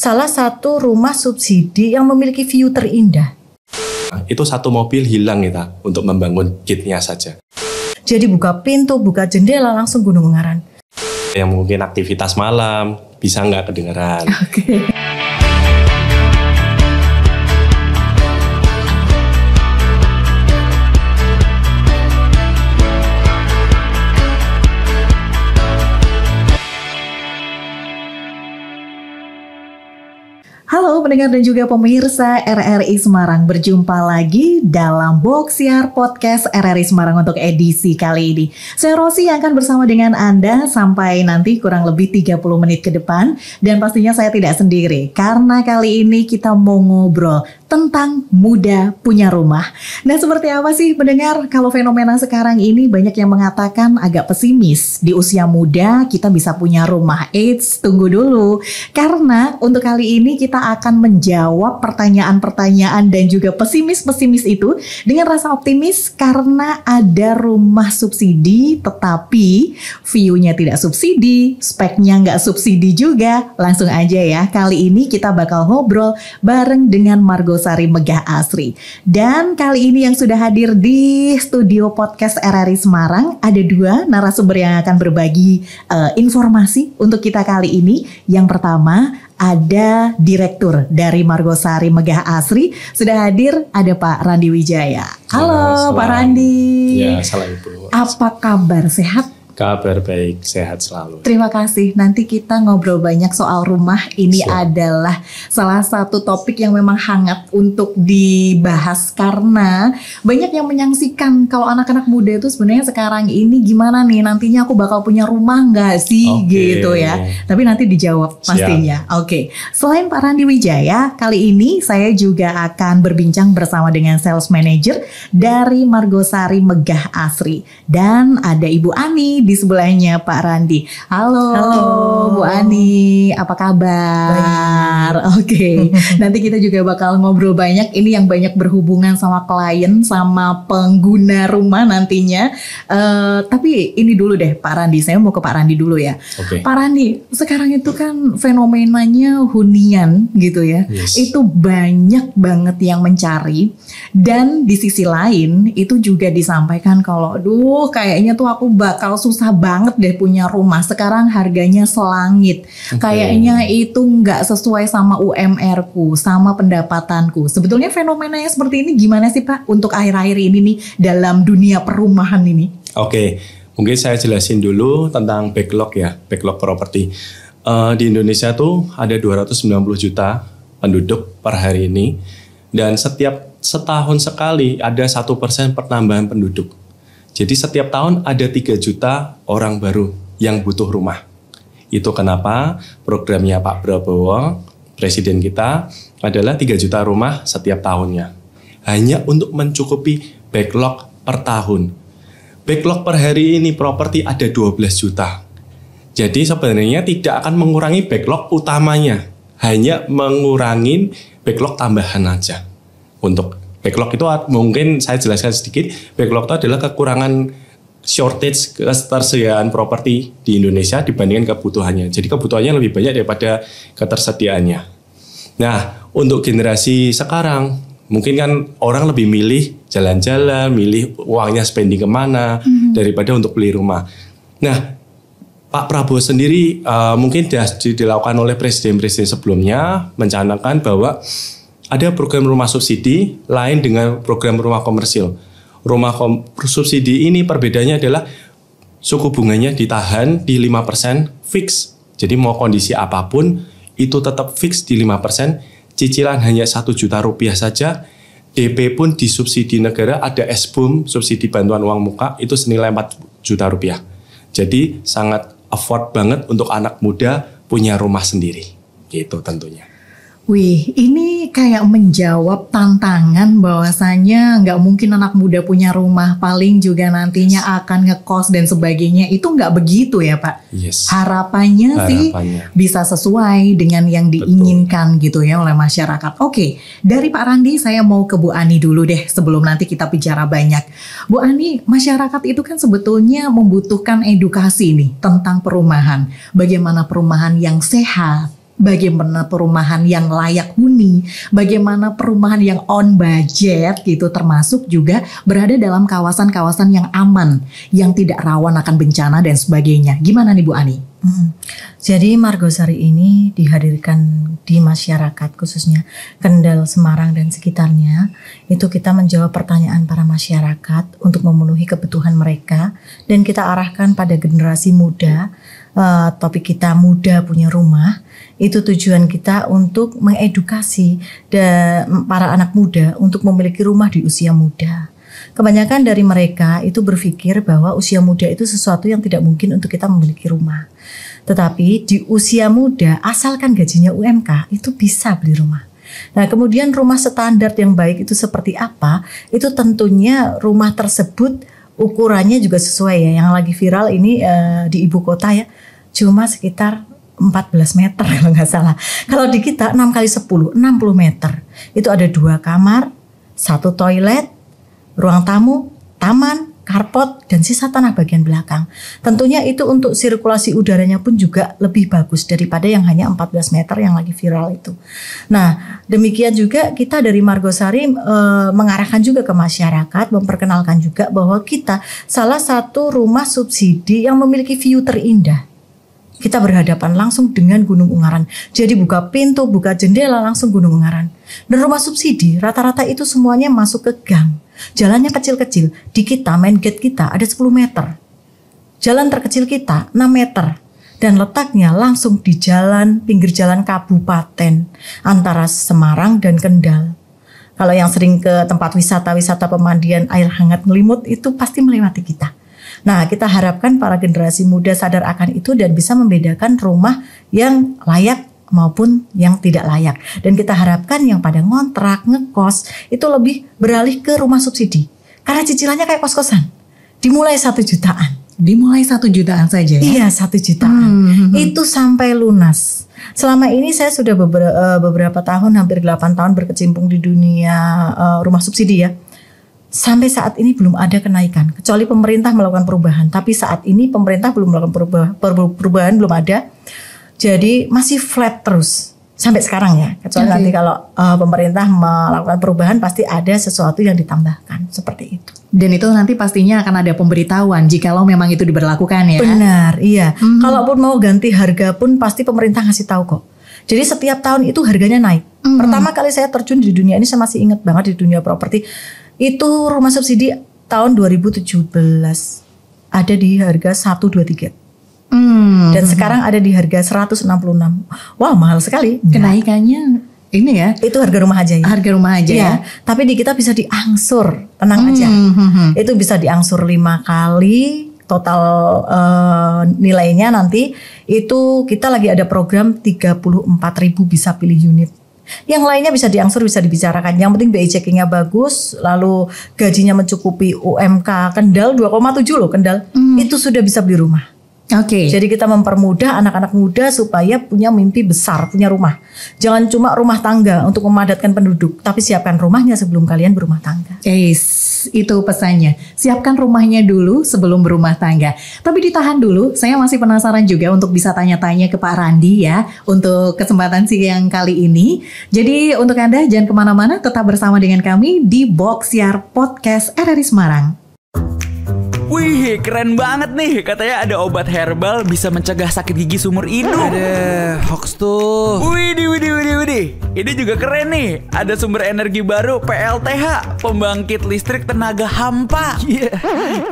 salah satu rumah subsidi yang memiliki view terindah. Itu satu mobil hilang kita untuk membangun gate-nya saja. Jadi buka pintu, buka jendela langsung Gunung Ungaran. Yang mungkin aktivitas malam bisa nggak kedengeran. Oke. Halo pendengar dan juga pemirsa RRI Semarang, berjumpa lagi dalam Boxiar Podcast RRI Semarang untuk edisi kali ini. Saya Rosi yang akan bersama dengan Anda sampai nanti kurang lebih 30 menit ke depan. Dan pastinya saya tidak sendiri, karena kali ini kita mau ngobrol tentang muda punya rumah. Nah, seperti apa sih pendengar kalau fenomena sekarang ini banyak yang mengatakan agak pesimis. Di usia muda kita bisa punya rumah. Eits, tunggu dulu. Karena untuk kali ini kita akan menjawab pertanyaan-pertanyaan dan juga pesimis-pesimis itu dengan rasa optimis karena ada rumah subsidi tetapi view-nya tidak subsidi, speknya nggak subsidi juga. Langsung aja ya, kali ini kita bakal ngobrol bareng dengan Margosari Megah Asri. Dan kali ini yang sudah hadir di studio podcast RRI Semarang ada dua narasumber yang akan berbagi informasi untuk kita kali ini. Yang pertama ada Direktur dari Margosari Megah Asri. Sudah hadir ada Pak Randi Wijaya. Halo Pak Randi. Ya, salam Ibu. Apa kabar? Sehat? Kabar baik, sehat selalu. Terima kasih. Nanti kita ngobrol banyak soal rumah. Ini adalah salah satu topik yang memang hangat untuk dibahas karena banyak yang menyaksikan kalau anak-anak muda itu sebenarnya sekarang ini gimana nih, nantinya aku bakal punya rumah nggak sih gitu ya. Tapi nanti dijawab pastinya. Oke. Selain Pak Randi Wijaya, kali ini saya juga akan berbincang bersama dengan Sales Manager dari Margosari Megah Asri. Dan ada Ibu Ani di sebelahnya Pak Randi. Halo Bu Ani, apa kabar? Oke. Nanti kita juga bakal ngobrol banyak. Ini yang banyak berhubungan sama klien, sama pengguna rumah nantinya. Tapi ini dulu deh Pak Randi, saya mau ke Pak Randi dulu ya. Pak Randi, sekarang itu kan fenomenanya hunian gitu ya. Itu banyak banget yang mencari. Dan di sisi lain itu juga disampaikan kalau aduh kayaknya tuh aku bakal susah banget deh punya rumah. Sekarang harganya selangit. Kayaknya itu nggak sesuai sama UMR-ku, sama pendapatanku. Sebetulnya fenomenanya seperti ini gimana sih Pak untuk akhir-akhir ini nih dalam dunia perumahan ini? Oke, mungkin saya jelasin dulu tentang backlog ya, backlog properti. Di Indonesia tuh ada 290 juta penduduk per hari ini. Dan setiap setahun sekali ada 1% pertambahan penduduk. Jadi setiap tahun ada 3 juta orang baru yang butuh rumah. Itu kenapa programnya Pak Prabowo, Presiden kita, adalah 3 juta rumah setiap tahunnya. Hanya untuk mencukupi backlog per tahun. Backlog per hari ini properti ada 12 juta. Jadi sebenarnya tidak akan mengurangi backlog utamanya. Hanya mengurangi backlog tambahan aja. Untuk backlog itu mungkin saya jelaskan sedikit. Backlog itu adalah kekurangan shortage ketersediaan properti di Indonesia dibandingkan kebutuhannya. Jadi kebutuhannya lebih banyak daripada ketersediaannya. Nah, untuk generasi sekarang mungkin kan orang lebih milih jalan-jalan, milih uangnya spending kemana daripada untuk beli rumah. Nah, Pak Prabowo sendiri mungkin dilakukan oleh presiden-presiden sebelumnya mencanangkan bahwa ada program rumah subsidi lain dengan program rumah komersil. Rumah subsidi ini perbedaannya adalah suku bunganya ditahan di 5% fix. Jadi mau kondisi apapun itu tetap fix di 5%. Cicilan hanya 1 juta rupiah saja. DP pun disubsidi negara, ada SBUM, subsidi bantuan uang muka, itu senilai 4 juta rupiah. Jadi sangat afford banget untuk anak muda punya rumah sendiri. Gitu tentunya. Wih, ini kayak menjawab tantangan bahwasanya nggak mungkin anak muda punya rumah, paling juga nantinya akan ngekos dan sebagainya. Itu nggak begitu ya Pak? Harapannya sih bisa sesuai dengan yang diinginkan gitu ya oleh masyarakat. Oke, dari Pak Randi saya mau ke Bu Ani dulu deh sebelum nanti kita bicara banyak. Bu Ani, masyarakat itu kan sebetulnya membutuhkan edukasi nih tentang perumahan. Bagaimana perumahan yang sehat, bagaimana perumahan yang layak huni, bagaimana perumahan yang on budget gitu, termasuk juga berada dalam kawasan-kawasan yang aman, yang tidak rawan akan bencana dan sebagainya. Gimana nih Bu Ani? Jadi Margosari ini dihadirkan di masyarakat, khususnya Kendal, Semarang dan sekitarnya. Itu kita menjawab pertanyaan para masyarakat untuk memenuhi kebutuhan mereka, dan kita arahkan pada generasi muda. Topik kita muda punya rumah. Itu tujuan kita untuk mengedukasi para anak muda untuk memiliki rumah di usia muda. Kebanyakan dari mereka itu berpikir bahwa usia muda itu sesuatu yang tidak mungkin untuk kita memiliki rumah. Tetapi di usia muda, asalkan gajinya UMK, itu bisa beli rumah. Nah, kemudian rumah standar yang baik itu seperti apa? Itu tentunya rumah tersebut ukurannya juga sesuai ya. Yang lagi viral ini di ibu kota ya, cuma sekitar 14 meter kalau nggak salah. Kalau di kita 6 kali 10, 60 meter. Itu ada 2 kamar, 1 toilet, ruang tamu, taman, carport, dan sisa tanah bagian belakang. Tentunya itu untuk sirkulasi udaranya pun juga lebih bagus daripada yang hanya 14 meter yang lagi viral itu. Nah, demikian juga kita dari Margosari mengarahkan juga ke masyarakat, memperkenalkan juga bahwa kita salah satu rumah subsidi yang memiliki view terindah. Kita berhadapan langsung dengan Gunung Ungaran. Jadi buka pintu, buka jendela langsung Gunung Ungaran. Dan rumah subsidi rata-rata itu semuanya masuk ke gang. Jalannya kecil-kecil. Di kita, main gate kita ada 10 meter. Jalan terkecil kita 6 meter. Dan letaknya langsung di pinggir jalan kabupaten antara Semarang dan Kendal. Kalau yang sering ke tempat wisata pemandian air hangat Ngelimut itu pasti melewati kita. Nah, kita harapkan para generasi muda sadar akan itu dan bisa membedakan rumah yang layak maupun yang tidak layak. Dan kita harapkan yang pada ngontrak, ngekos itu lebih beralih ke rumah subsidi. Karena cicilannya kayak kos-kosan. Dimulai 1 jutaan. Dimulai 1 jutaan saja ya? Iya, 1 jutaan. Itu sampai lunas. Selama ini saya sudah beberapa tahun, hampir 8 tahun berkecimpung di dunia rumah subsidi ya. Sampai saat ini belum ada kenaikan, kecuali pemerintah melakukan perubahan. Tapi saat ini pemerintah belum melakukan perubahan belum ada. Jadi masih flat terus sampai sekarang ya. Kecuali nanti kalau pemerintah melakukan perubahan pasti ada sesuatu yang ditambahkan seperti itu. Dan itu nanti pastinya akan ada pemberitahuan jikalau memang itu diberlakukan ya. Benar, iya. Kalaupun mau ganti harga pun pasti pemerintah ngasih tahu kok. Jadi setiap tahun itu harganya naik. Pertama kali saya terjun di dunia ini, saya masih ingat banget di dunia properti. Itu rumah subsidi tahun 2017 ada di harga 123. Dan sekarang ada di harga 166. Wah, mahal sekali. Kenaikannya ini ya. Itu harga rumah aja ya. Harga rumah aja ya. Tapi di kita bisa diangsur, tenang aja. Itu bisa diangsur 5 kali. Total nilainya nanti itu kita lagi ada program 34.000 bisa pilih unit. Yang lainnya bisa diangsur, bisa dibicarakan. Yang penting BI checkingnya bagus, lalu gajinya mencukupi UMK Kendal 2,7 loh Kendal. Itu sudah bisa beli rumah. Oke. Jadi kita mempermudah anak-anak muda supaya punya mimpi besar, punya rumah. Jangan cuma rumah tangga untuk memadatkan penduduk, tapi siapkan rumahnya sebelum kalian berumah tangga. Yes, itu pesannya. Siapkan rumahnya dulu sebelum berumah tangga. Tapi ditahan dulu, saya masih penasaran juga untuk bisa tanya-tanya ke Pak Randi ya, untuk kesempatan siang kali ini. Jadi untuk Anda jangan kemana-mana, tetap bersama dengan kami di Boxiar Podcast RRI Semarang. Wih, keren banget nih. Katanya ada obat herbal bisa mencegah sakit gigi seumur hidup. Ada hoax tuh. Widih. Ini juga keren nih. Ada sumber energi baru PLTH, pembangkit listrik tenaga hampa. Iya,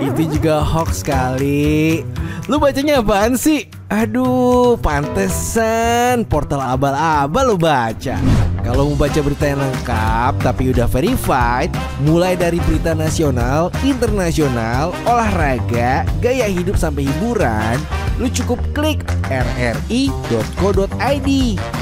itu juga hoax kali. Lu bacanya apaan sih? Aduh, pantesan portal abal-abal lu baca. Kalau mau baca berita yang lengkap tapi udah verified, mulai dari berita nasional, internasional, olahraga, gaya hidup sampai hiburan, lu cukup klik rri.co.id.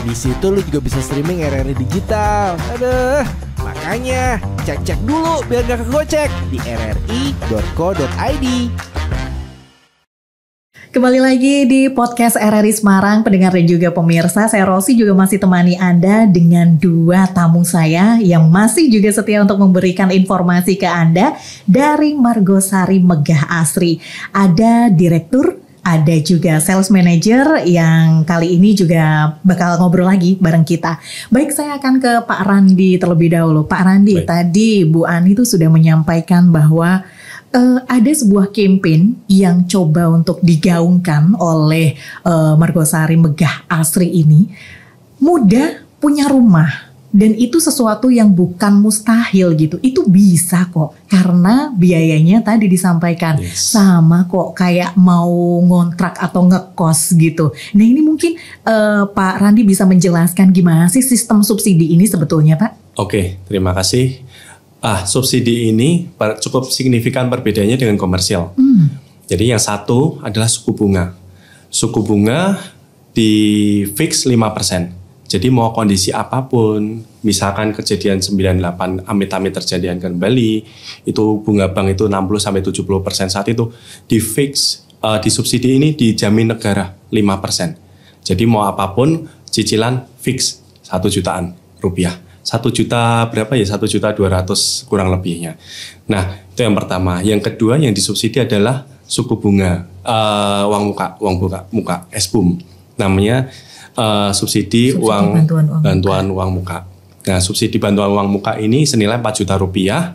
Di situ lu juga bisa streaming RRI digital. Aduh, makanya cek-cek dulu biar gak kegocek di rri.co.id. Kembali lagi di podcast RRI Semarang, pendengar dan juga pemirsa. Saya Rosi juga masih temani Anda dengan 2 tamu saya yang masih juga setia untuk memberikan informasi ke Anda dari Margosari Megah Asri. Ada Direktur ada juga sales manager yang kali ini juga bakal ngobrol lagi bareng kita. Baik, saya akan ke Pak Randi terlebih dahulu. Pak Randi, tadi Bu Ani itu sudah menyampaikan bahwa ada sebuah campaign yang coba untuk digaungkan oleh Margosari Megah Asri ini. Mudah punya rumah. Dan itu sesuatu yang bukan mustahil gitu. Itu bisa kok. Karena biayanya tadi disampaikan sama kok kayak mau ngontrak atau ngekos gitu. Nah ini mungkin Pak Randi bisa menjelaskan gimana sih sistem subsidi ini sebetulnya Pak? Oke, terima kasih. Subsidi ini cukup signifikan perbedaannya dengan komersial. Jadi yang satu adalah suku bunga. Suku bunga di fix 5%. Jadi mau kondisi apapun, misalkan kejadian 98 amit-amit terjadian kembali, itu bunga bank itu 60-70% saat itu di fix, di subsidi ini dijamin negara 5%. Jadi mau apapun cicilan fix 1 jutaan rupiah. 1 juta berapa ya? 1.200.000 kurang lebihnya. Nah itu yang pertama. Yang kedua yang disubsidi adalah suku bunga, uang muka, SBUM. Namanya subsidi bantuan uang muka. Nah, subsidi bantuan uang muka ini senilai 4 juta rupiah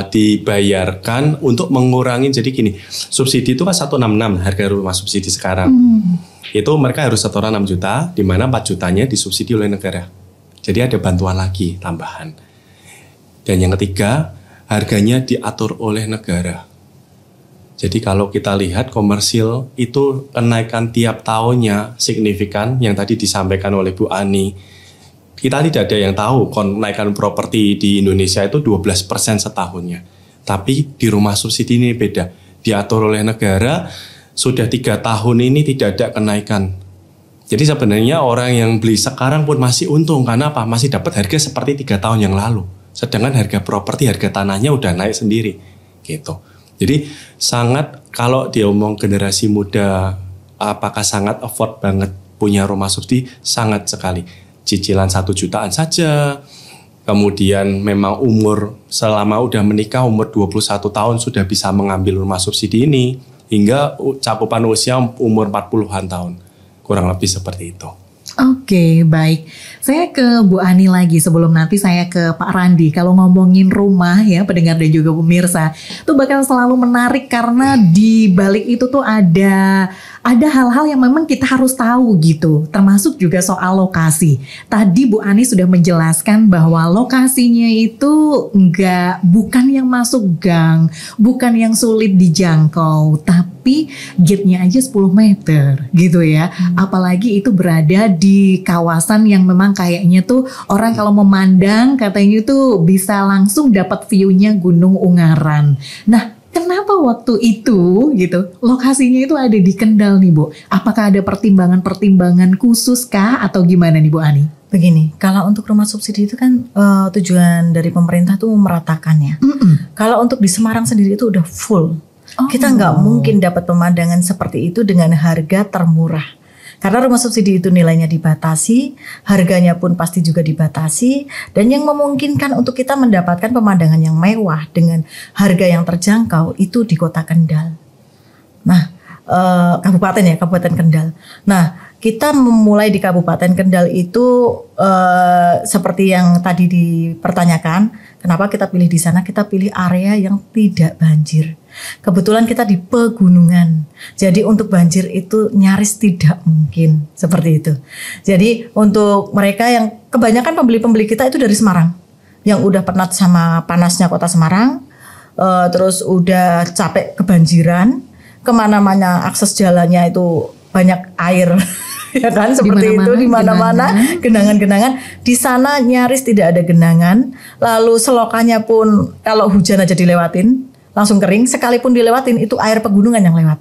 dibayarkan untuk mengurangi. Jadi gini, subsidi itu kan 166 harga rumah subsidi sekarang. Itu mereka harus setoran 6 juta, di mana 4 jutanya disubsidi oleh negara. Jadi ada bantuan lagi tambahan. Dan yang ketiga, harganya diatur oleh negara. Jadi kalau kita lihat komersil itu kenaikan tiap tahunnya signifikan yang tadi disampaikan oleh Bu Ani. Kita tidak ada yang tahu kenaikan properti di Indonesia itu 12% setahunnya. Tapi di rumah subsidi ini beda. Diatur oleh negara, sudah 3 tahun ini tidak ada kenaikan. Jadi sebenarnya orang yang beli sekarang pun masih untung. Karena apa? Masih dapat harga seperti 3 tahun yang lalu. Sedangkan harga properti, harga tanahnya udah naik sendiri. Gitu. Jadi sangat, kalau dia omong generasi muda apakah sangat afford banget punya rumah subsidi, sangat sekali. Cicilan 1 jutaan saja, kemudian memang umur selama udah menikah umur 21 tahun sudah bisa mengambil rumah subsidi ini, hingga cakupan usia umur 40-an tahun, kurang lebih seperti itu. Oke, baik. Saya ke Bu Ani lagi sebelum nanti saya ke Pak Randi. Kalau ngomongin rumah ya, pendengar dan juga pemirsa, itu bakal selalu menarik karena di balik itu tuh ada hal-hal yang memang kita harus tahu gitu, termasuk juga soal lokasi. Tadi Bu Ani sudah menjelaskan bahwa lokasinya itu bukan yang masuk gang, bukan yang sulit dijangkau, tapi gate-nya aja 10 meter gitu ya. Apalagi itu berada di kawasan yang memang kayaknya tuh orang kalau memandang katanya tuh bisa langsung dapat view-nya Gunung Ungaran. Nah, kenapa waktu itu gitu lokasinya itu ada di Kendal nih Bu? Apakah ada pertimbangan-pertimbangan khusus kah atau gimana nih Bu Ani? Begini, kalau untuk rumah subsidi itu kan tujuan dari pemerintah tuh meratakan ya. Kalau untuk di Semarang sendiri itu udah full. Kita nggak mungkin dapat pemandangan seperti itu dengan harga termurah. Karena rumah subsidi itu nilainya dibatasi, harganya pun pasti juga dibatasi, dan yang memungkinkan untuk kita mendapatkan pemandangan yang mewah dengan harga yang terjangkau itu di Kota Kendal. Nah, Kabupaten Kendal. Nah, kita memulai di Kabupaten Kendal itu seperti yang tadi dipertanyakan, kenapa kita pilih di sana? Kita pilih area yang tidak banjir. Kebetulan kita di pegunungan, jadi untuk banjir itu nyaris tidak mungkin seperti itu. Jadi untuk mereka yang kebanyakan pembeli-pembeli kita itu dari Semarang, yang udah penat sama panasnya kota Semarang, terus udah capek kebanjiran, kemana-mana akses jalannya itu banyak air, ya kan seperti itu di mana-mana genangan-genangan. Di sana nyaris tidak ada genangan, lalu selokannya pun kalau hujan aja dilewatin langsung kering, sekalipun dilewatin itu air pegunungan yang lewat.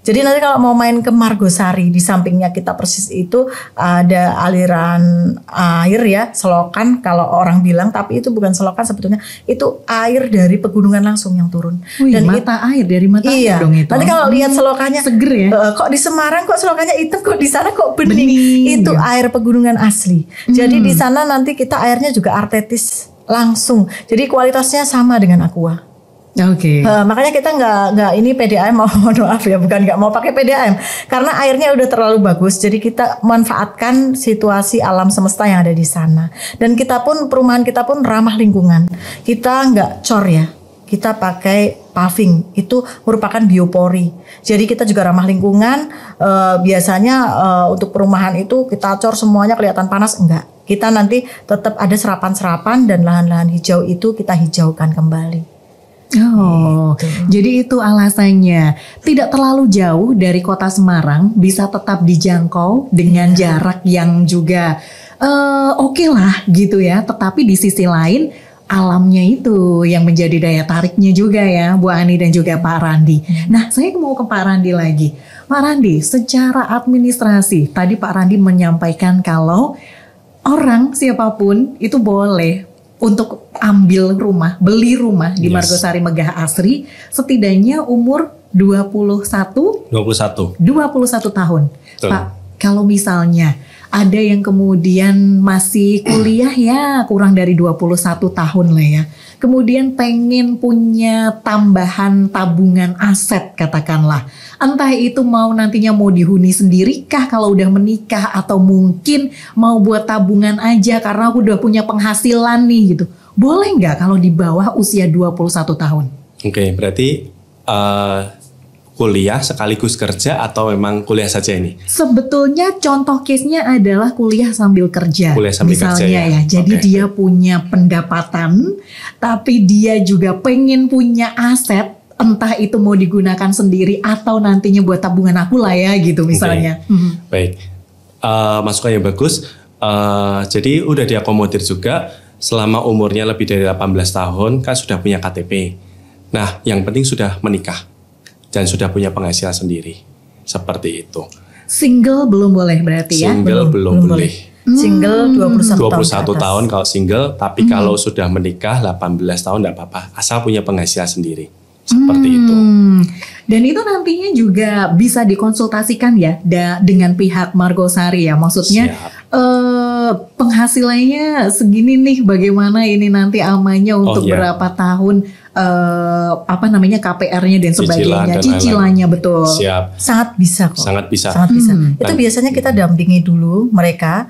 Jadi nanti kalau mau main ke Margosari, di sampingnya kita persis itu ada aliran air ya, selokan kalau orang bilang, tapi itu bukan selokan sebetulnya, itu air dari pegunungan langsung yang turun. Wih, dan air dari mata air dong itu. Nanti kalau lihat selokannya seger ya. Kok di Semarang kok selokannya hitam, kok di sana kok bening. Itu air pegunungan asli. Jadi di sana nanti kita airnya juga artetis langsung. Jadi kualitasnya sama dengan aqua. Oke. Makanya kita nggak ini PDAM mohon maaf ya, bukan nggak mau pakai PDAM karena airnya udah terlalu bagus. Jadi kita manfaatkan situasi alam semesta yang ada di sana. Dan kita pun perumahan kita pun ramah lingkungan. Kita nggak cor ya. Kita pakai paving, itu merupakan biopori. Jadi kita juga ramah lingkungan. Biasanya untuk perumahan itu kita cor semuanya kelihatan panas, enggak. Kita nanti tetap ada serapan-serapan dan lahan-lahan hijau itu kita hijaukan kembali. Oh, jadi itu alasannya. Tidak terlalu jauh dari kota Semarang, bisa tetap dijangkau dengan jarak yang juga oke lah gitu ya. Tetapi di sisi lain alamnya itu yang menjadi daya tariknya juga ya, Bu Ani dan juga Pak Randi. Nah, saya mau ke Pak Randi lagi. Pak Randi, secara administrasi, tadi Pak Randi menyampaikan kalau orang siapapun itu boleh untuk ambil rumah, beli rumah di Margosari Megah Asri setidaknya umur 21 tahun. Betul. Pak, kalau misalnya ada yang kemudian masih kuliah ya kurang dari 21 tahun lah ya. Kemudian pengen punya tambahan tabungan aset katakanlah. Entah itu mau nantinya mau dihuni sendiri kah kalau udah menikah atau mungkin mau buat tabungan aja karena aku udah punya penghasilan nih gitu. Boleh nggak kalau di bawah usia 21 tahun? Oke, berarti kuliah sekaligus kerja atau memang kuliah saja ini? Sebetulnya contoh case-nya adalah kuliah sambil kerja. Kuliah sambil misalnya kerja ya. Jadi dia punya pendapatan, tapi dia juga pengen punya aset, entah itu mau digunakan sendiri atau nantinya buat tabungan aku lah ya gitu misalnya. Baik, masukan yang bagus. Jadi udah diakomodir juga selama umurnya lebih dari 18 tahun kan sudah punya KTP. Nah, yang penting sudah menikah dan sudah punya penghasilan sendiri. Seperti itu. Single belum boleh berarti ya? Single belum boleh. Single 21 tahun kalau single, tapi kalau sudah menikah 18 tahun enggak apa-apa, asal punya penghasilan sendiri. Seperti itu. Dan itu nantinya juga bisa dikonsultasikan ya dengan pihak Margosari ya. Maksudnya penghasilannya segini nih, bagaimana ini nanti amannya untuk berapa tahun, KPR-nya dan sebagainya, cicilannya betul. Siap. Sangat bisa kok. Sangat bisa. Itu biasanya kita dampingi dulu mereka,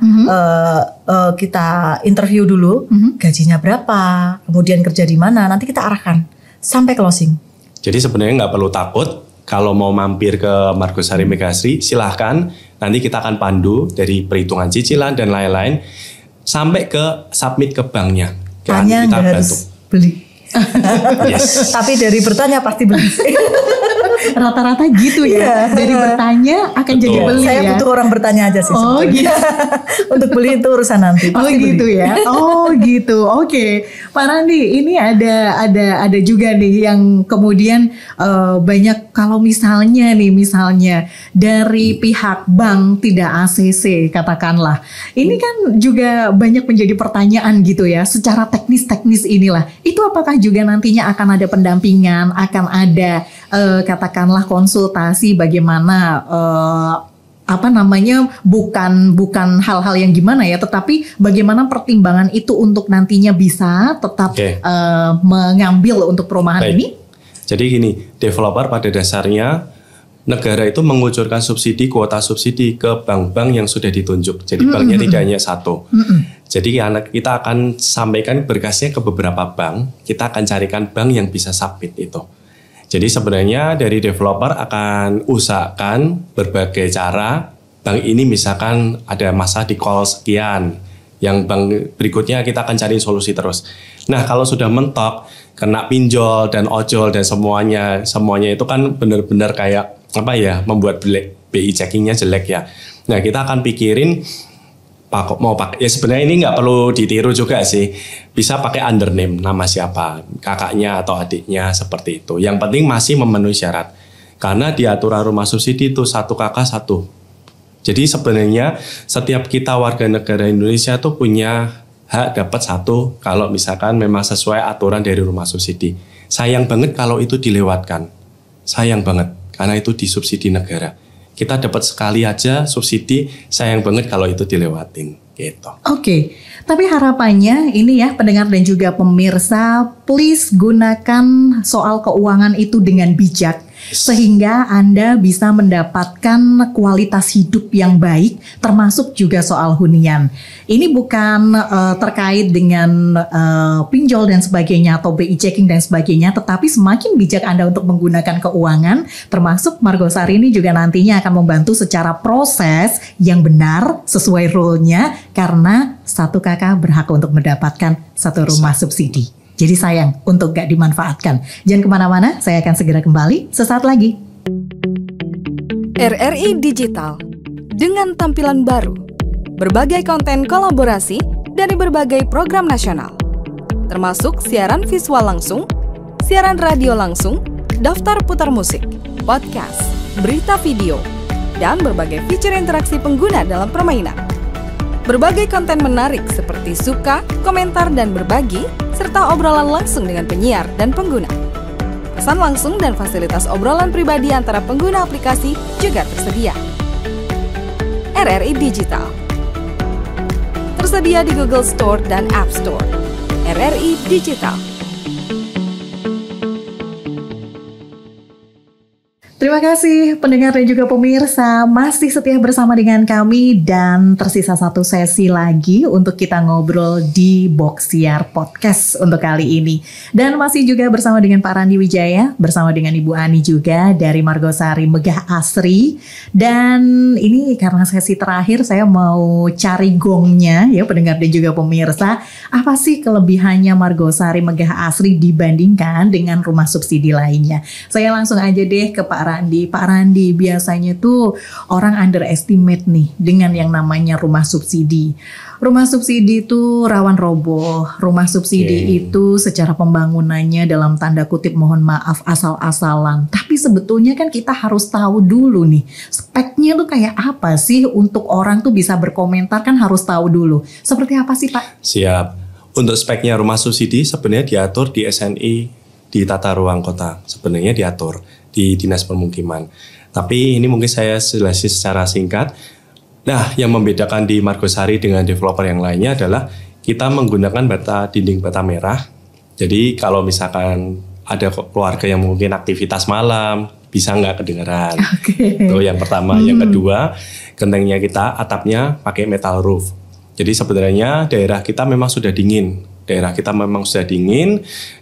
kita interview dulu, gajinya berapa, kemudian kerja di mana, nanti kita arahkan sampai closing. Jadi sebenarnya nggak perlu takut kalau mau mampir ke Margosari Megah Asri, silahkan. Nanti kita akan pandu dari perhitungan cicilan dan lain-lain sampai ke submit ke banknya. Hanya kita harus beli. Yes. Tapi dari bertanya pasti beli. Rata-rata gitu ya. Dari bertanya akan jadi beli. Saya butuh orang bertanya aja sih. Oh gitu. Untuk beli itu urusan nanti. Oh gitu ya. Oh gitu. Oke. Pak Randi, ini ada juga nih yang kemudian banyak kalau misalnya dari pihak bank tidak ACC katakanlah. Ini kan juga banyak menjadi pertanyaan gitu ya. Secara teknis inilah. Itu apakah juga nantinya akan ada pendampingan, akan ada katakanlah konsultasi bagaimana bukan hal-hal yang gimana ya, tetapi bagaimana pertimbangan itu untuk nantinya bisa tetap mengambil untuk perumahan ini. Jadi gini, developer pada dasarnya negara itu mengucurkan kuota subsidi ke bank-bank yang sudah ditunjuk. Jadi banknya tidak hanya satu. Jadi kita akan sampaikan berkasnya ke beberapa bank. Kita akan carikan bank yang bisa submit itu. Jadi sebenarnya dari developer akan usahakan berbagai cara. Bank ini misalkan ada masa di call sekian. Yang bank berikutnya kita akan cari solusi terus. Nah kalau sudah mentok, kena pinjol dan ojol dan semuanya itu kan benar-benar kayak membuat BI checkingnya jelek ya. Nah kita akan pikirin mau pakai, ya sebenarnya ini nggak perlu ditiru juga sih, bisa pakai undername, nama siapa, kakaknya atau adiknya seperti itu. Yang penting masih memenuhi syarat, karena di aturan rumah subsidi itu 1 kakak 1. Jadi sebenarnya setiap kita warga negara Indonesia tuh punya hak dapat 1 kalau misalkan memang sesuai aturan dari rumah subsidi. Sayang banget kalau itu dilewatkan, sayang banget karena itu disubsidi negara. Kita dapat sekali aja subsidi, sayang banget kalau itu dilewatin. gitu. Oke, tapi harapannya ini ya pendengar dan juga pemirsa, please gunakan soal keuangan itu dengan bijak sehingga Anda bisa mendapatkan kualitas hidup yang baik, termasuk juga soal hunian. Ini bukan terkait dengan pinjol dan sebagainya atau BI checking dan sebagainya, tetapi semakin bijak Anda untuk menggunakan keuangan, termasuk Margosari ini juga nantinya akan membantu secara proses yang benar sesuai rule-nya, karena satu kakak berhak untuk mendapatkan satu rumah subsidi. Jadi sayang untuk gak dimanfaatkan. Jangan kemana-mana, saya akan segera kembali sesaat lagi. RRI Digital dengan tampilan baru, berbagai konten kolaborasi dari berbagai program nasional, termasuk siaran visual langsung, siaran radio langsung, daftar putar musik, podcast, berita video, dan berbagai fitur interaksi pengguna dalam permainan. Berbagai konten menarik seperti suka, komentar, dan berbagi, serta obrolan langsung dengan penyiar dan pengguna. Pesan langsung dan fasilitas obrolan pribadi antara pengguna aplikasi juga tersedia. RRI Digital tersedia di Google Store dan App Store. RRI Digital. Terima kasih pendengar dan juga pemirsa masih setia bersama dengan kami, dan tersisa satu sesi lagi untuk kita ngobrol di Boksiar Podcast untuk kali ini. Dan masih juga bersama dengan Pak Randi Wijaya, bersama dengan Ibu Ani juga dari Margosari Megah Asri. Dan ini karena sesi terakhir saya mau cari gongnya ya pendengar dan juga pemirsa. Apa sih kelebihannya Margosari Megah Asri dibandingkan dengan rumah subsidi lainnya? Saya langsung aja deh ke Pak Randi. Pak Randi, biasanya tuh orang underestimate nih dengan yang namanya rumah subsidi. Rumah subsidi itu rawan roboh. Rumah subsidi itu secara pembangunannya dalam tanda kutip mohon maaf asal-asalan. Tapi sebetulnya kan kita harus tahu dulu nih speknya tuh kayak apa sih, untuk orang tuh bisa berkomentar kan harus tahu dulu. Seperti apa sih Pak? Siap. Untuk speknya rumah subsidi sebenarnya diatur di SNI, di tata ruang kota. Sebenarnya diatur di Dinas Permukiman. Tapi ini mungkin saya jelasin secara singkat. Nah, yang membedakan di Margosari dengan developer yang lainnya adalah kita menggunakan dinding bata merah. Jadi kalau misalkan ada keluarga yang mungkin aktivitas malam, bisa nggak kedengeran. Itu yang pertama. Yang kedua, gentengnya kita, atapnya pakai metal roof. Jadi sebenarnya daerah kita memang sudah dingin.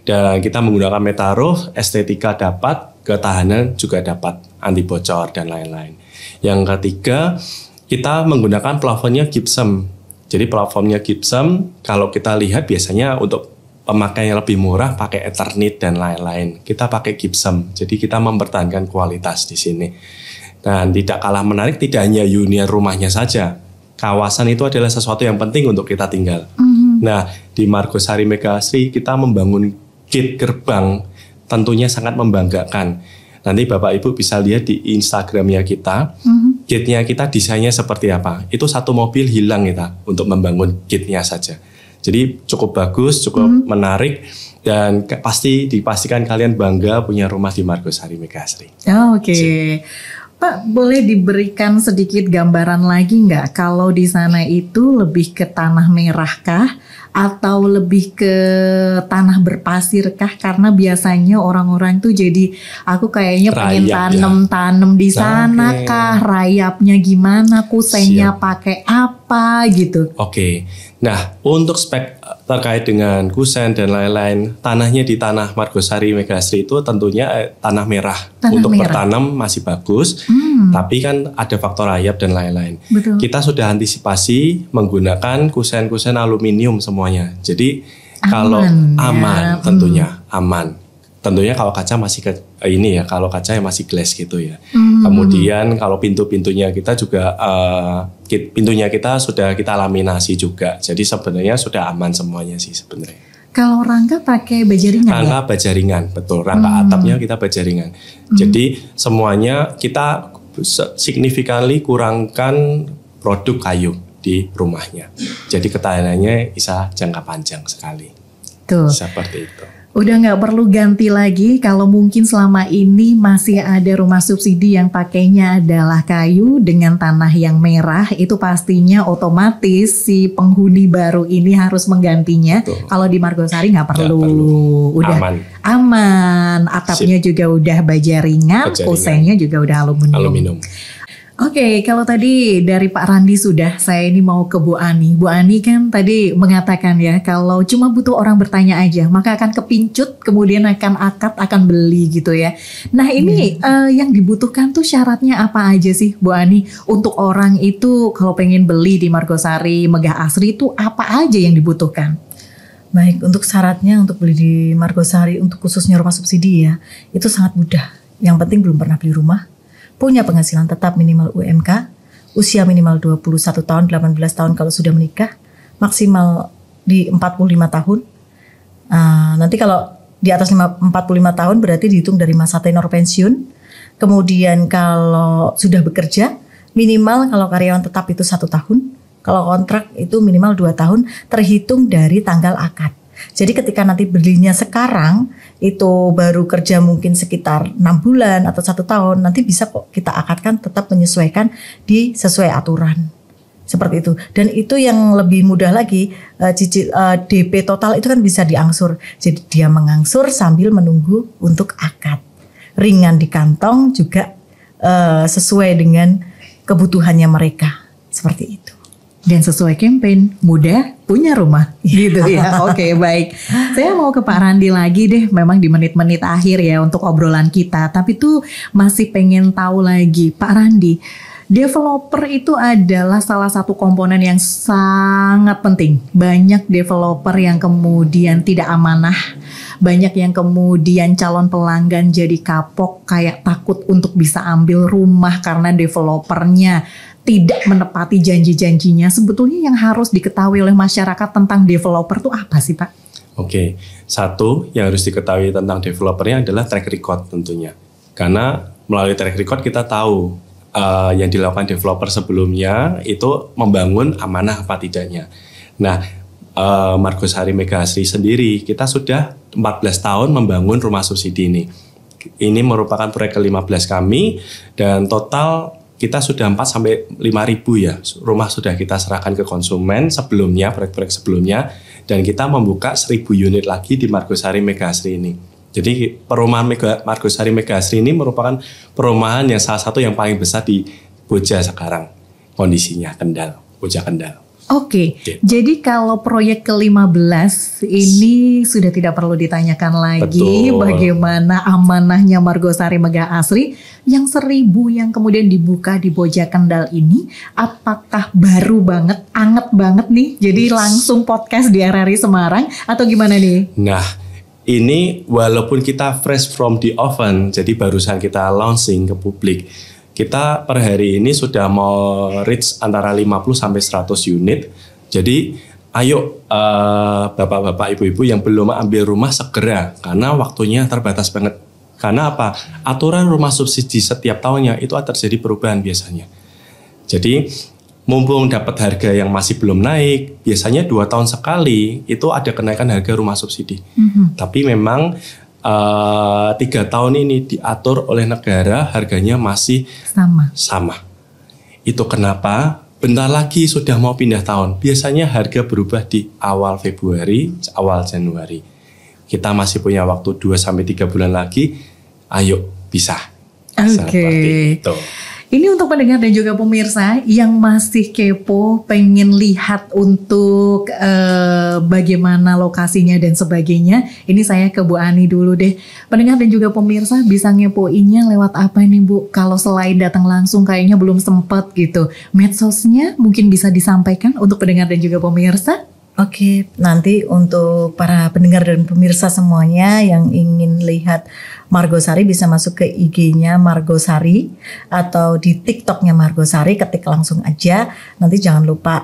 Dan kita menggunakan metal roof, estetika dapat, ketahanan juga dapat, anti bocor dan lain-lain. Yang ketiga, kita menggunakan plafonnya gypsum. Jadi plafonnya gypsum, kalau kita lihat biasanya untuk pemakaian yang lebih murah pakai Eternit dan lain-lain. Kita pakai gypsum, jadi kita mempertahankan kualitas di sini. Dan tidak kalah menarik, tidak hanya hunian rumahnya saja. Kawasan itu adalah sesuatu yang penting untuk kita tinggal. Nah, di Margosari Megah Asri kita membangun gate gerbang, tentunya sangat membanggakan. Nanti Bapak Ibu bisa lihat di Instagramnya kita, gate-nya kita desainnya seperti apa. Itu satu mobil hilang kita untuk membangun gate-nya saja. Jadi cukup bagus, cukup menarik, dan pasti dipastikan kalian bangga punya rumah di Margosari Megah Asri. Oke. Pak, boleh diberikan sedikit gambaran lagi nggak kalau di sana itu lebih ke tanah merah kah atau lebih ke tanah berpasir kah? Karena biasanya orang-orang tuh jadi aku kayaknya pengen tanam di sana kah, rayapnya gimana, kusennya pakai apa gitu. Oke. Nah, untuk spek terkait dengan kusen dan lain-lain, tanahnya di tanah Margosari Megah Asri itu tentunya tanah merah. Untuk bertanam masih bagus, tapi kan ada faktor rayap dan lain-lain. Kita sudah antisipasi menggunakan kusen-kusen aluminium semuanya. Jadi kalau aman, tentunya aman. Tentunya kalau kaca masih kalau kaca yang masih glass gitu ya. Kemudian kalau pintu-pintunya kita juga pintunya kita sudah kita laminasi juga. Jadi sebenarnya sudah aman semuanya sih sebenarnya. Kalau rangka pakai baja ringan? Rangka baja ringan, betul. Rangka atapnya kita baja ringan. Jadi semuanya kita significantly kurangkan produk kayu di rumahnya. Jadi ketahanannya bisa jangka panjang sekali. Tuh. Seperti itu. Udah nggak perlu ganti lagi. Kalau mungkin selama ini masih ada rumah subsidi yang pakainya adalah kayu dengan tanah yang merah, itu pastinya otomatis si penghuni baru ini harus menggantinya. Kalau di Margosari nggak perlu. Udah aman. Atapnya juga udah baja ringan, kusenya juga udah aluminium. Oke, kalau tadi dari Pak Randi sudah, saya ini mau ke Bu Ani. Bu Ani kan tadi mengatakan ya, kalau cuma butuh orang bertanya aja, maka akan kepincut, kemudian akan akad, akan beli gitu ya. Nah ini yang dibutuhkan tuh syaratnya apa aja sih Bu Ani? Untuk orang itu kalau pengen beli di Margosari Megah Asri itu apa aja yang dibutuhkan? Baik, untuk syaratnya untuk beli di Margosari untuk khususnya rumah subsidi ya, itu sangat mudah. Yang penting belum pernah beli rumah, punya penghasilan tetap minimal UMK, usia minimal 21 tahun, 18 tahun kalau sudah menikah, maksimal di 45 tahun. Nanti kalau di atas 45 tahun berarti dihitung dari masa tenor pensiun. Kemudian kalau sudah bekerja, minimal kalau karyawan tetap itu 1 tahun, kalau kontrak itu minimal 2 tahun, terhitung dari tanggal akad. Jadi ketika nanti belinya sekarang itu baru kerja mungkin sekitar 6 bulan atau 1 tahun, nanti bisa kok kita akadkan tetap menyesuaikan di sesuai aturan seperti itu. Dan itu yang lebih mudah lagi, DP total itu kan bisa diangsur. Jadi dia mengangsur sambil menunggu untuk akad. Ringan di kantong juga sesuai dengan kebutuhannya mereka seperti itu. Dan sesuai campaign, mudah punya rumah gitu ya. Oke, baik. Saya mau ke Pak Randi lagi deh. Memang di menit-menit akhir ya untuk obrolan kita. Tapi tuh masih pengen tahu lagi Pak Randi. Developer itu adalah salah satu komponen yang sangat penting. Banyak developer yang kemudian tidak amanah. Banyak yang kemudian calon pelanggan jadi kapok, kayak takut untuk bisa ambil rumah karena developernya tidak menepati janji-janjinya. Sebetulnya yang harus diketahui oleh masyarakat tentang developer itu apa sih Pak? Oke, satu yang harus diketahui tentang developernya adalah track record tentunya. Karena melalui track record kita tahu yang dilakukan developer sebelumnya itu membangun amanah apa tidaknya. Nah, Margosari Megah Asri sendiri kita sudah 14 tahun membangun rumah subsidi ini. Ini merupakan proyek ke-15 kami dan total kita sudah 4-5 ribu ya rumah sudah kita serahkan ke konsumen sebelumnya, proyek-proyek sebelumnya, dan kita membuka 1000 unit lagi di Margosari Megah Asri ini. Jadi perumahan Margosari Megah Asri ini merupakan perumahan yang salah satu yang paling besar di Boja sekarang kondisinya, Boja Kendal. Oke, jadi kalau proyek ke-15 ini sudah tidak perlu ditanyakan lagi. Betul. Bagaimana amanahnya Margosari Megah Asri yang 1000 yang kemudian dibuka di Boja Kendal ini, apakah baru banget, anget banget nih, jadi langsung podcast di RRI Semarang atau gimana nih? Nah, ini walaupun kita fresh from the oven, jadi barusan kita launching ke publik, kita per hari ini sudah mau reach antara 50 sampai 100 unit. Jadi ayo bapak-bapak, ibu-ibu yang belum ambil rumah segera karena waktunya terbatas banget. Karena apa? Aturan rumah subsidi setiap tahunnya itu terjadi perubahan biasanya. Jadi mumpung dapat harga yang masih belum naik, biasanya 2 tahun sekali itu ada kenaikan harga rumah subsidi. Tapi memang 3 tahun ini diatur oleh negara harganya masih sama. Itu kenapa bentar lagi sudah mau pindah tahun. Biasanya harga berubah di awal Februari, awal Januari. Kita masih punya waktu 2-3 bulan lagi. Ayo bisa. Oke. Ini untuk pendengar dan juga pemirsa yang masih kepo, pengen lihat untuk bagaimana lokasinya dan sebagainya. Ini saya ke Bu Ani dulu deh. Pendengar dan juga pemirsa bisa ngepoinnya lewat apa nih Bu? Kalau selain datang langsung kayaknya belum sempat gitu. Medsosnya mungkin bisa disampaikan untuk pendengar dan juga pemirsa. Oke, nanti untuk para pendengar dan pemirsa semuanya yang ingin lihat Margosari bisa masuk ke IG-nya Margosari atau di TikTok-nya Margosari, ketik langsung aja. Nanti jangan lupa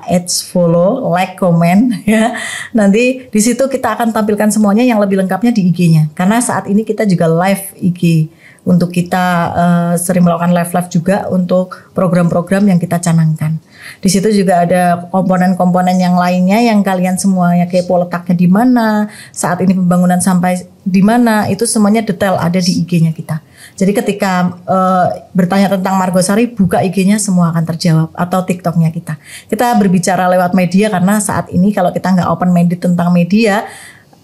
follow, like, comment ya. Nanti di situ kita akan tampilkan semuanya yang lebih lengkapnya di IG-nya. Karena saat ini kita juga live IG untuk kita sering melakukan live juga untuk program-program yang kita canangkan. Di situ juga ada komponen-komponen yang lainnya yang kalian semuanya kepo letaknya di mana, saat ini pembangunan sampai di mana, itu semuanya detail ada di IG-nya kita. Jadi ketika bertanya tentang Margosari, buka IG-nya semua akan terjawab, atau TikTok-nya kita. Kita berbicara lewat media karena saat ini kalau kita nggak open minded tentang media,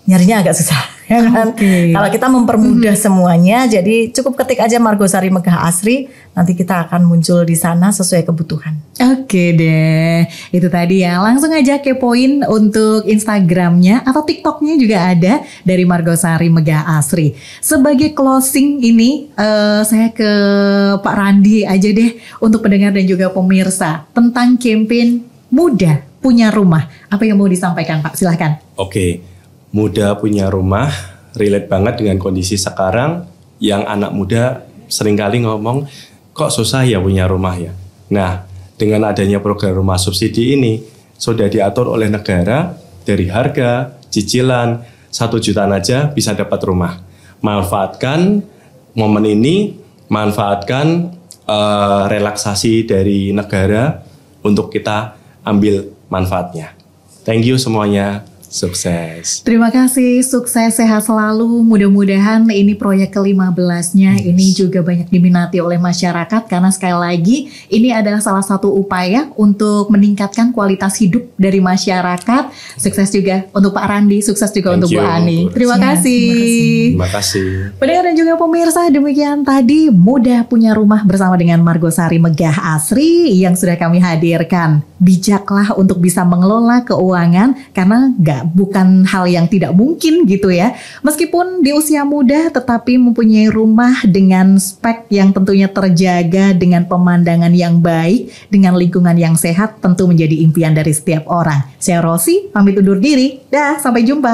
nyarinya agak susah, ya kan? Kalau kita mempermudah semuanya, jadi cukup ketik aja Margosari Megah Asri, nanti kita akan muncul di sana sesuai kebutuhan. Oke deh, itu tadi ya. Langsung aja kepoin untuk Instagramnya atau TikToknya juga ada dari Margosari Megah Asri. Sebagai closing ini, saya ke Pak Randi aja deh untuk pendengar dan juga pemirsa tentang campaign Muda Punya Rumah. Apa yang mau disampaikan Pak? Silahkan. Oke. Muda punya rumah, relate banget dengan kondisi sekarang yang anak muda seringkali ngomong, kok susah ya punya rumah ya. Nah, dengan adanya program rumah subsidi ini, sudah diatur oleh negara dari harga, cicilan, 1 juta aja bisa dapat rumah. Manfaatkan momen ini, manfaatkan relaksasi dari negara untuk kita ambil manfaatnya. Thank you semuanya. Sukses. Terima kasih, sukses, sehat selalu. Mudah-mudahan ini proyek ke-15-nya ini juga banyak diminati oleh masyarakat karena sekali lagi ini adalah salah satu upaya untuk meningkatkan kualitas hidup dari masyarakat. Sukses juga untuk Pak Randi, sukses juga untuk Bu Ani. Terima kasih. Terima kasih. Pendengar dan juga pemirsa, demikian tadi Muda Punya Rumah bersama dengan Margosari Megah Asri yang sudah kami hadirkan. Bijaklah untuk bisa mengelola keuangan karena bukan hal yang tidak mungkin gitu ya. Meskipun di usia muda tetapi mempunyai rumah dengan spek yang tentunya terjaga, dengan pemandangan yang baik, dengan lingkungan yang sehat, tentu menjadi impian dari setiap orang. Saya Rosi, pamit undur diri. Dah, sampai jumpa.